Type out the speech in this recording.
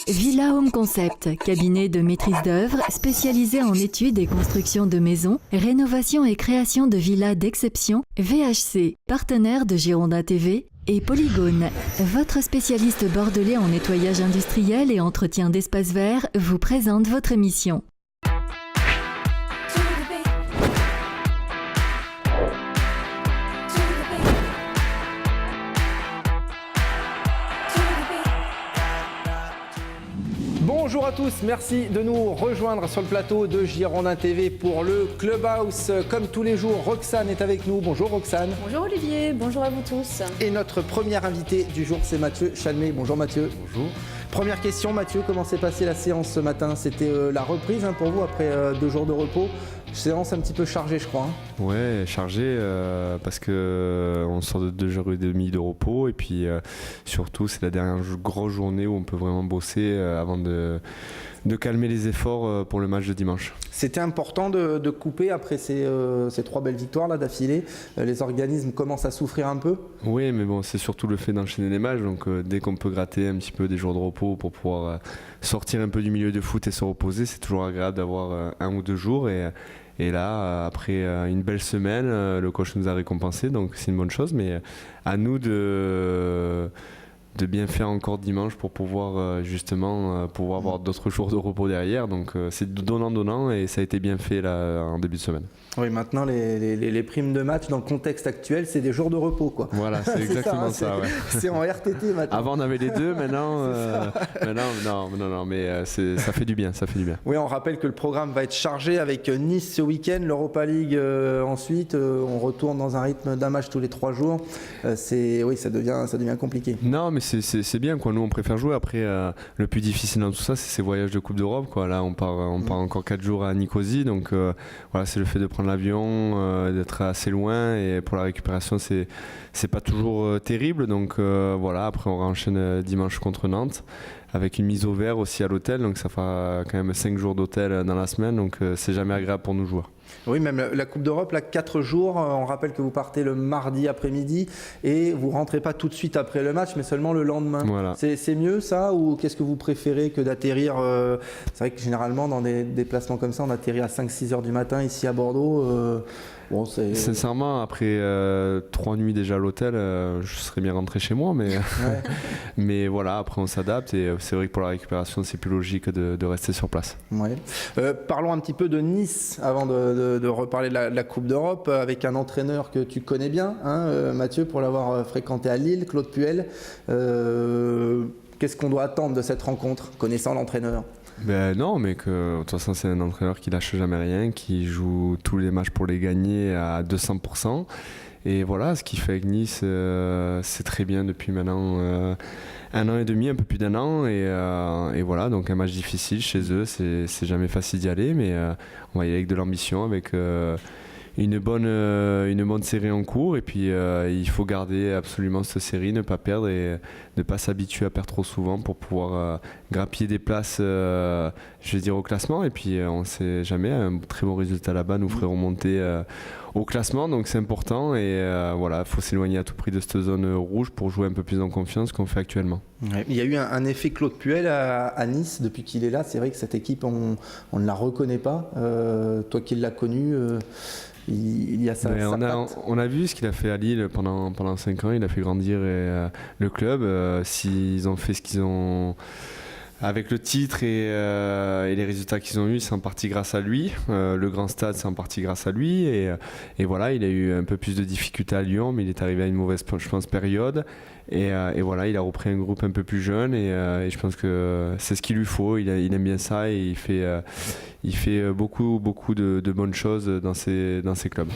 Villa Home Concept, cabinet de maîtrise d'œuvre spécialisé en études et construction de maisons, rénovation et création de villas d'exception, VHC, partenaire de Girondin TV, et Polygone, votre spécialiste bordelais en nettoyage industriel et entretien d'espaces verts, vous présente votre émission. Bonjour à tous, merci de nous rejoindre sur le plateau de Girondin TV pour le Clubhouse. Comme tous les jours, Roxane est avec nous. Bonjour Roxane. Bonjour Olivier, bonjour à vous tous. Et notre premier invité du jour, c'est Mathieu Chalmé. Bonjour Mathieu. Bonjour. Première question Mathieu, comment s'est passée la séance ce matin? C'était la reprise pour vous après 2 jours de repos. Séance un petit peu chargée je crois. Ouais, chargée parce que on sort de 2 jours et demi de repos et puis surtout c'est la dernière grosse journée où on peut vraiment bosser avant de calmer les efforts pour le match de dimanche. C'était important de couper après ces 3 belles victoires là d'affilée. Les organismes commencent à souffrir un peu. Oui, mais bon, c'est surtout le fait d'enchaîner les matchs. Donc dès qu'on peut gratter un petit peu des jours de repos pour pouvoir sortir un peu du milieu de foot et se reposer, c'est toujours agréable d'avoir 1 ou 2 jours. Et là, après une belle semaine, le coach nous a récompensé, donc c'est une bonne chose. Mais à nous de bien faire encore dimanche pour pouvoir pouvoir avoir d'autres jours de repos derrière. Donc c'est donnant et ça a été bien fait là en début de semaine. Oui, maintenant les primes de match dans le contexte actuel, c'est des jours de repos quoi. Voilà, c'est exactement ça. Ouais. C'est en RTT maintenant. Avant on avait les deux, maintenant non, mais ça fait du bien, ça fait du bien. Oui, on rappelle que le programme va être chargé avec Nice ce week-end, l'Europa League ensuite. On retourne dans un rythme d'un match tous les 3 jours. Ça devient compliqué. Non, mais c'est bien quoi. Nous on préfère jouer. Après le plus difficile dans tout ça, c'est ces voyages de Coupe d'Europe quoi. Là on part encore 4 jours à Nicosie, donc voilà, c'est le fait de prendre l'avion, d'être assez loin et pour la récupération c'est pas toujours terrible. Donc voilà, après on enchaîne dimanche contre Nantes avec une mise au vert aussi à l'hôtel, donc ça fera quand même 5 jours d'hôtel dans la semaine, donc c'est jamais agréable pour nos joueurs. Oui, même la Coupe d'Europe, là, 4 jours, on rappelle que vous partez le mardi après-midi et vous rentrez pas tout de suite après le match, mais seulement le lendemain. Voilà. C'est mieux ça, ou qu'est-ce que vous préférez que d'atterrir C'est vrai que généralement dans des déplacements comme ça, on atterrit à 5-6 heures du matin ici à Bordeaux. Sincèrement, après 3 nuits déjà à l'hôtel, je serais bien rentré chez moi, mais, ouais. Mais voilà, après on s'adapte et c'est vrai que pour la récupération c'est plus logique de rester sur place. Ouais. Parlons un petit peu de Nice avant de reparler de la Coupe d'Europe avec un entraîneur que tu connais bien, Mathieu, pour l'avoir fréquenté à Lille, Claude Puel. Qu'est-ce qu'on doit attendre de cette rencontre, connaissant l'entraîneur? Non, mais que de toute façon c'est un entraîneur qui lâche jamais rien, qui joue tous les matchs pour les gagner à 200%. Et voilà, ce qu'il fait avec Nice, c'est très bien depuis maintenant 1 an et demi, un peu plus d'1 an. Et voilà, donc un match difficile chez eux, c'est jamais facile d'y aller, mais on va y aller avec de l'ambition, avec une bonne série en cours. Et puis il faut garder absolument cette série, ne pas perdre et ne pas s'habituer à perdre trop souvent pour pouvoir grappiller des places je vais dire au classement. Et puis on ne sait jamais, un très bon résultat là-bas nous ferait remonter au classement, donc c'est important. Et voilà, il faut s'éloigner à tout prix de cette zone rouge pour jouer un peu plus en confiance qu'on fait actuellement. Ouais, il y a eu un effet Claude Puel à Nice depuis qu'il est là. C'est vrai que cette équipe on ne la reconnaît pas, toi qui l'as connu. Il y a ça. On a vu ce qu'il a fait à Lille pendant 5 ans. Il a fait grandir le club. S'ils ont fait ce qu'ils ont avec le titre et les résultats qu'ils ont eus, c'est en partie grâce à lui. Le grand stade, c'est en partie grâce à lui. Et voilà, il a eu un peu plus de difficultés à Lyon, mais il est arrivé à une mauvaise, je pense, période. Et voilà, il a repris un groupe un peu plus jeune et je pense que c'est ce qu'il lui faut. Il aime bien ça et il fait beaucoup de bonnes choses dans ces clubs.